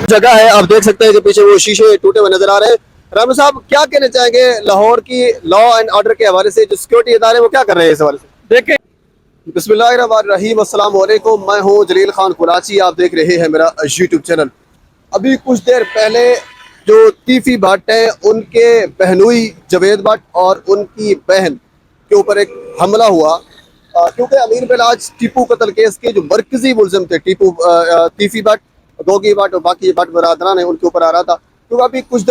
जगह है, आप देख सकते हैं कि पीछे वो शीशे टूटे हुए नजर आ रहे हैं। राम साहब क्या कहना चाहेंगे लाहौर की लॉ एंड ऑर्डर के हवाले से, जो सिक्योरिटी इदारे वो क्या कर रहे हैं इस हवाले से? देखें, बिस्मिल्लाहिर्रहमानिर्रहीम, अस्सलाम वालेकुम। मैं हूँ जलील खान कुराची, आप देख रहे हैं मेरा यूट्यूब चैनल। अभी कुछ देर पहले जो तीफी भट्ट हैं उनके बहनोई जवेद भट्ट और उनकी बहन के ऊपर एक हमला हुआ, क्योंकि अमीर बिलाज टीपू कत्ल केस के जो मरकजी मुलजिम थे तीफी भट्ट, गोगी भट्ट और बाकी भट्ट बरादरान है, उनके ऊपर आ रहा था। क्योंकि अभी कुछ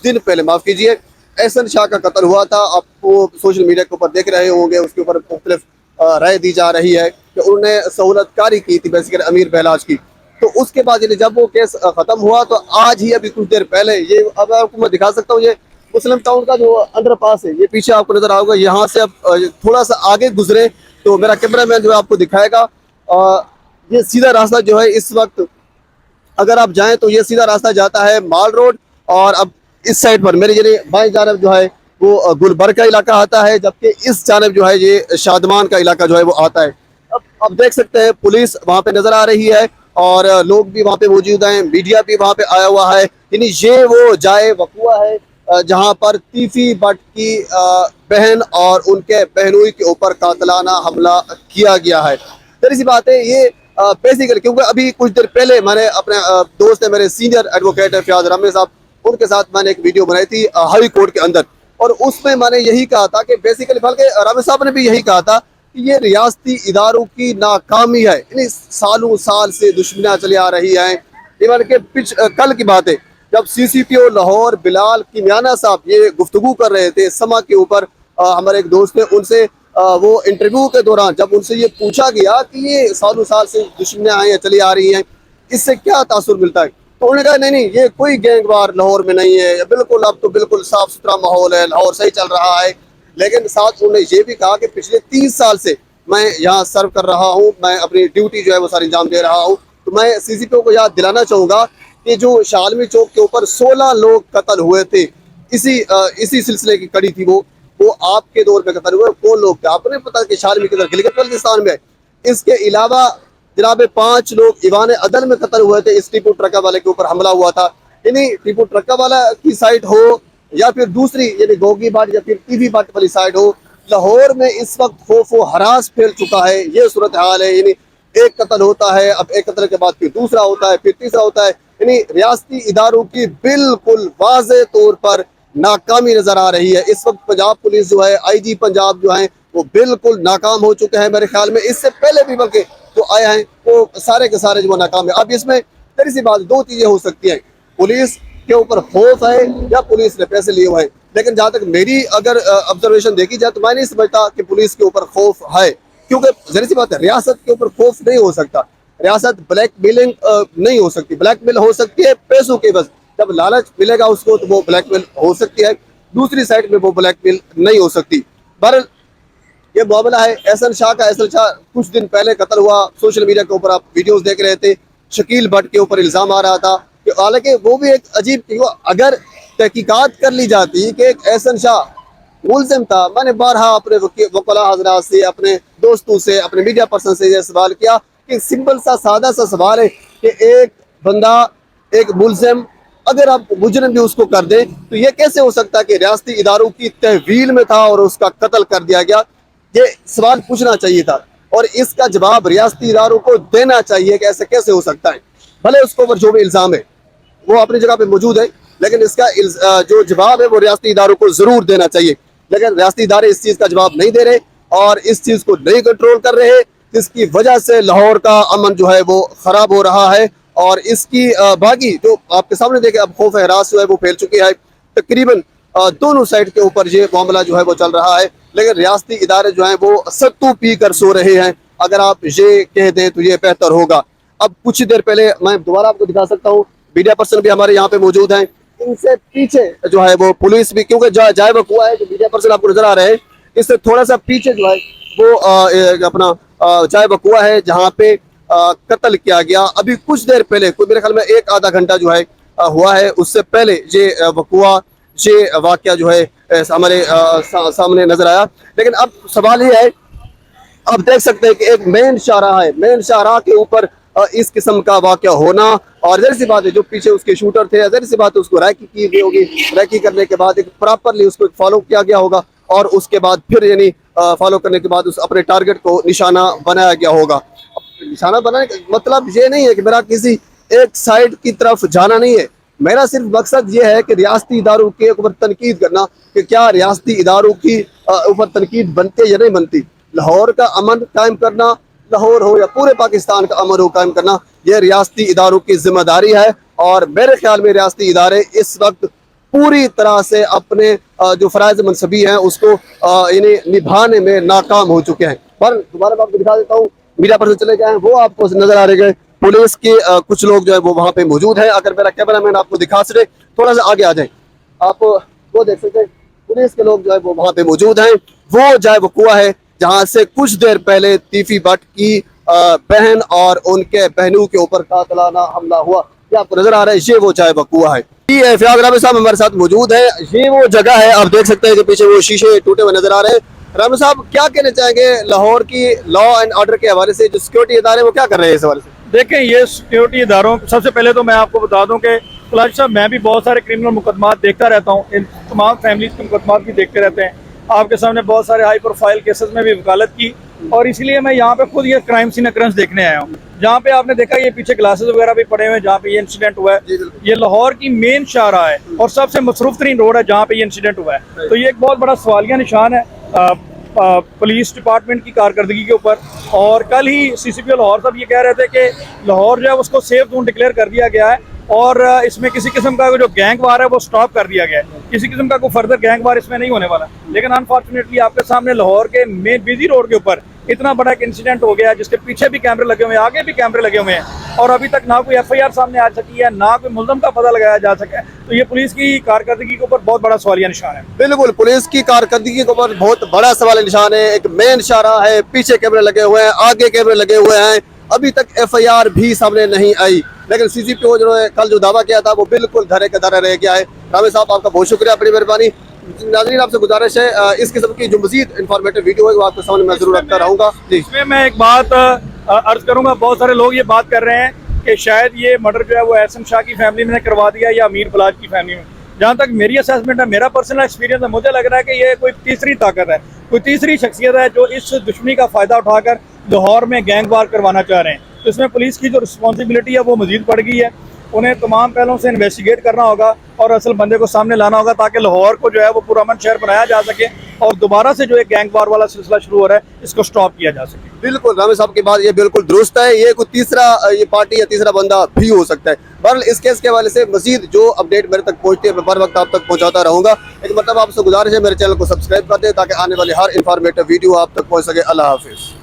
दिन पहले माफ़ कीजिए, एहसन शाह का कत्ल हुआ था। आप वो सोशल मीडिया के ऊपर देख रहे होंगे, उसके ऊपर मुख्तलिफ राय दी जा रही है कि उन्होंने सहूलतकारी की थी बेसिकली अमीर बहलाज की। तो उसके बाद जब वो केस ख़त्म हुआ तो आज ही अभी कुछ देर पहले ये, अब आपको मैं दिखा सकता हूँ, ये मुस्लिम टाउन का जो अंडर पास है, ये पीछे आपको नजर आएगा। यहाँ से अब थोड़ा सा आगे गुजरे तो मेरा कैमरा मैन जो है आपको दिखाएगा। ये सीधा रास्ता जो है इस वक्त अगर आप जाएं तो ये सीधा रास्ता जाता है माल रोड, और अब इस साइड पर मेरे बाएं जानब जो है वो गुलबर्ग का इलाका आता है, जबकि इस जानब जो है ये शादमान का इलाका जो है वो आता है। अब देख सकते हैं पुलिस वहाँ पे नजर आ रही है और लोग भी वहाँ पे मौजूद हैं, मीडिया भी वहाँ पे आया हुआ है। यानी ये वो जाए वकुआ है जहाँ पर तीफी भट्ट की बहन और उनके बहनोई के ऊपर कातलाना हमला किया गया है। जरी सी बात है ये बेसिकली, क्योंकि अभी कुछ देर पहले मैंने अपने दोस्त है, मेरे सीनियर एडवोकेट है फयाज रमी साहब, उनके साथ मैंने एक वीडियो बनाई थी हाई कोर्ट के अंदर, और उसमें मैंने यही कहा था कि बेसिकली, बल्कि रमी साहब ने भी यही कहा था कि ये रियासती इदारों की नाकामी है। यानी सालों साल से दुश्मनियाँ चली आ रही हैं। इवन के कल की बात है जब CCPO लाहौर बिलाल किमियाना साहब ये गुफ्तगू कर रहे थे समा के ऊपर, हमारे एक दोस्त थे, उनसे वो इंटरव्यू के दौरान जब उनसे ये पूछा गया कि ये सालों साल से दुश्मनियाँ चली आ रही हैं, इससे क्या तासुर मिलता है, तो उन्होंने कहा नहीं ये कोई गैंगवार लाहौर में नहीं है, बिल्कुल अब तो बिल्कुल साफ सुथरा माहौल है, लाहौर सही चल रहा है। लेकिन साथ उन्होंने ये भी कहा कि पिछले 30 साल से मैं यहाँ सर्व कर रहा हूँ, मैं अपनी ड्यूटी जो है वो सारी अंजाम दे रहा हूँ। तो मैं CCPO को याद दिलाना चाहूँगा कि जो शालमी चौक के ऊपर 16 लोग कत्ल हुए थे, इसी सिलसिले की कड़ी थी वो आपके दौर में कत्ल हुए। कौन लोग थे आपको नहीं पता कि शालमी किधर गिलगित बल्तिस्तान में। इसके अलावा जनाब 5 लोग ईवान अदल में कत्ल हुए थे, इस टीपू ट्रका वाले के ऊपर हमला हुआ था। यानी टीपू ट्रका वाला की साइड हो या फिर दूसरी यानी गोगी बाट या फिर टीवी बाट वाली साइड हो, लाहौर में इस वक्त खौफ व हरास फैल चुका है। ये सूरत हाल है। यानी एक कत्ल होता है, अब एक कत्ल के बाद फिर दूसरा होता है, फिर तीसरा होता है। यानी रियासती इदारों की बिल्कुल वाज़े तौर पर नाकामी नजर आ रही है। इस वक्त पंजाब पुलिस जो है, IG पंजाब जो है वो बिल्कुल नाकाम हो चुके हैं। मेरे ख्याल में इससे पहले भी बल्कि जो आए हैं वो सारे के सारे जो नाकाम है। अब इसमें तेरी सी बात, 2 चीजें हो सकती हैं, पुलिस के ऊपर खौफ है या पुलिस ने पैसे लिए हुए हैं। लेकिन जहाँ तक मेरी अगर ऑब्जर्वेशन देखी जाए तो मैं नहीं समझता कि पुलिस के ऊपर खौफ है, क्योंकि जरी सी बात है रियासत के ऊपर खौफ नहीं हो सकता। रियासत ब्लैकमेलिंग नहीं हो सकती, ब्लैकमेल हो सकती है पैसों के बस, जब लालच मिलेगा उसको तो वो ब्लैकमेल हो सकती है, दूसरी साइड में वो ब्लैकमेल नहीं हो सकती। बहरहाल ये मामला है एहसन शाह का। एहसन शाह कुछ दिन पहले कत्ल हुआ, सोशल मीडिया के ऊपर आप वीडियोस देख रहे थे, शकील भट्ट के ऊपर इल्ज़ाम आ रहा था कि हालांकि वो भी एक अजीब, अगर तहकीकात कर ली जाती कि एक एहसन शाह मुलजिम था। मैंने बारहा अपने वकला हजरात से, अपने दोस्तों से, अपने मीडिया पर्सन से यह सवाल किया कि सिंपल सा सादा सा सवाल है कि एक बंदा, एक मुलजिम, अगर आप मुजरिम भी उसको कर दें तो ये कैसे हो सकता है कि रियासती इदारों की तहवील में था और उसका कत्ल कर दिया गया। ये सवाल पूछना चाहिए था और इसका जवाब रियासती इदारों को देना चाहिए कि ऐसे कैसे हो सकता है। भले उसके ऊपर जो भी इल्ज़ाम है वो अपनी जगह पे मौजूद है, लेकिन इसका जो जवाब है वो रियासती इदारों को ज़रूर देना चाहिए। लेकिन रियासती इदारे इस चीज़ का जवाब नहीं दे रहे और इस चीज़ को नहीं कंट्रोल कर रहे, जिसकी वजह से लाहौर का अमन जो है वो ख़राब हो रहा है। और इसकी बाकी जो आपके सामने देखे, अब खौफ हरास जो है वो फैल चुकी है। तकरीबन दोनों साइड के ऊपर ये मामला जो है वो चल रहा है, लेकिन रियासती इदारे जो हैं वो सत्तू पी कर सो रहे हैं। अगर आप ये कह दें तो ये बेहतर होगा। अब कुछ देर पहले मैं दोबारा आपको दिखा सकता हूँ, मीडिया पर्सन भी हमारे यहाँ पे मौजूद हैं, इनसे पीछे जो है वो पुलिस भी, क्योंकि जाए वकुआ है जो मीडिया पर्सन आपको नजर आ रहे हैं, इससे थोड़ा सा पीछे जो है वो अपना जाए वकुआ है जहाँ पे कत्ल किया गया। अभी कुछ देर पहले, कोई मेरे ख्याल में 1-आधा घंटा जो है हुआ है, उससे पहले ये वकुआ, ये वाकया जो है हमारे सामने नजर आया। लेकिन अब सवाल ये है, आप देख सकते हैं कि एक मेन शाहराह है, मेन शाहराह के ऊपर इस किस्म का वाक़या होना। और ज़ाहिर सी बात है जो पीछे उसके शूटर थे, ज़ाहिर सी बात है उसको रैकी की गई होगी, रैकी करने के बाद एक प्रॉपरली उसको फॉलो किया गया होगा और उसके बाद फिर यानी फॉलो करने के बाद उस अपने टारगेट को निशाना बनाया गया होगा। निशाना बनाने का मतलब ये नहीं है कि मेरा किसी एक साइड की तरफ जाना नहीं है, मेरा सिर्फ मकसद ये है कि रियासती इदारों के ऊपर तनकीद करना कि क्या रियासती इदारों की ऊपर तनकीद बनती या नहीं बनती। लाहौर का अमन कायम करना, लाहौर हो या पूरे पाकिस्तान का अमन हो कायम करना, यह रियासती इदारों की जिम्मेदारी है। और मेरे ख्याल में रियासती इदारे इस वक्त पूरी तरह से अपने जो फ़राइज़ मनसबी हैं उसको इन्हें निभाने में नाकाम हो चुके हैं। पर दोबारा मैं आपको दिखा देता हूँ, मीडिया पर्सन चले गए हैं, वो आपको नजर आ रहे हैं। पुलिस के कुछ लोग जो है वो वहाँ पे मौजूद हैं। अगर मेरा कैमरा मैन आपको दिखा सके थोड़ा सा आगे आ जाए, आप वो देख सकते हैं पुलिस के लोग जो है वो वहाँ पे मौजूद हैं। वो जो है वो कुआं है जहाँ से कुछ देर पहले तीफी भट्ट की बहन और उनके बहनों के ऊपर कातिलाना हमला हुआ। ये आपको नजर आ रहा है, ये वो चाय बकुआ है। ये फियाज रामे साहब हमारे साथ मौजूद है। ये वो जगह है, आप देख सकते हैं कि पीछे वो शीशे टूटे हुए नजर आ रहे हैं। रामे साहब क्या कहना चाहेंगे लाहौर की लॉ एंड ऑर्डर के हवाले से, जो सिक्योरिटी इदारे वो क्या कर रहे हैं इस हवाले से? देखें, ये सिक्योरिटी इदारों, सबसे पहले तो मैं आपको बता दूं कि कुलाची साहब, मैं भी बहुत सारे क्रिमिनल मुकदमात देखता रहता हूँ, इन तमाम फैमिलीज के मुकदमात भी देखते रहते हैं। आपके सामने बहुत सारे हाई प्रोफाइल केसेस में भी वकालत की और इसलिए मैं यहाँ पे खुद ये क्राइम सीन अक्रंस देखने आया हूँ। जहाँ पे आपने देखा ये पीछे ग्लासेस वगैरह भी पड़े हुए हैं जहाँ पे ये इंसिडेंट हुआ है। ये लाहौर की मेन शाहराह है और सबसे मसरूफ तरीन रोड है जहाँ पे ये इंसिडेंट हुआ है। तो ये एक बहुत बड़ा सवालिया निशान है पुलिस डिपार्टमेंट की कारकर्दगी के ऊपर। और कल ही CCPO लाहौर साहब ये कह रहे थे कि लाहौर जो है उसको सेफ जोन डिक्लेयर कर दिया गया है और इसमें किसी किस्म का जो गैंग वार है वो स्टॉप कर दिया गया है। किसी किस्म का कोई फर्दर गैंग वार इसमें नहीं होने वाला। लेकिन अनफॉर्चुनेटली आपके सामने लाहौर के मेन बिजी रोड के ऊपर इतना बड़ा एक इंसिडेंट हो गया जिसके पीछे भी कैमरे लगे हुए हैं, आगे भी कैमरे लगे हुए हैं और अभी तक ना कोई FIR सामने आ सकी है, ना कोई मुल्ज़म का पता लगाया जा सका है। तो ये पुलिस की कारकर्दगी के ऊपर बहुत बड़ा सवालिया निशान है। बिल्कुल, पुलिस की कारकर्दगी के ऊपर बहुत बड़ा सवाल निशान है। एक मेन शाहराह है, पीछे कैमरे लगे हुए हैं, आगे कैमरे लगे हुए हैं, अभी तक FIR भी सामने नहीं आई। लेकिन CCPO जो है कल जो दावा किया था वो बिल्कुल धरे का धरा रह गया है। रामे साहब आपका बहुत शुक्रिया, बड़ी मेहरबानी। नाज़रीन आपसे गुजारिश है इस किस्म की जो मजीद इन्फॉर्मेटिव वीडियो है वो आपके सामने मैं जरूर रखता रहूँगा। इसमें मैं एक बात अर्ज करूँगा, बहुत सारे लोग ये बात कर रहे हैं कि शायद ये मर्डर जो है वो एहसन शाह की फैमिली ने करवा दिया या अमीर बलाज की फैमिली में। जहाँ तक मेरी असेसमेंट है, मेरा पर्सनल एक्सपीरियंस है, मुझे लग रहा है कि ये कोई तीसरी ताकत है, कोई तीसरी शख्सियत है जो इस दुश्मनी का फ़ायदा उठाकर लाहौर में गैंग वार करवाना चाह रहे हैं। तो इसमें पुलिस की जो रिस्पॉन्सिबिलिटी है वो मजीद बढ़ गई है। उन्हें तमाम पहलों से इन्वेस्टिगेट करना होगा और असल बंदे को सामने लाना होगा ताकि लाहौर को जो है वो पुरअमन शहर बनाया जा सके और दोबारा से जो एक गैंग वार वाला सिलसिला शुरू हो रहा है इसको स्टॉप किया जा सके। बिल्कुल, रामे साहब की बात ये बिल्कुल दुरुस्त है। ये कोई तीसरा ये पार्टी या तीसरा बंदा भी हो सकता है। बहरहाल इस केस के हवाले से मजीद जो अपडेट मेरे तक पहुंचती है मैं बर वक्त आप तक पहुंचाता रहूँगा। एक मतलब आपसे गुजारिश है मेरे चैनल को सब्सक्राइब कर दें ताकि आने वाली हर इंफॉर्मेटिव वीडियो आप तक पहुँच सके। अल्लाह हाफिज़।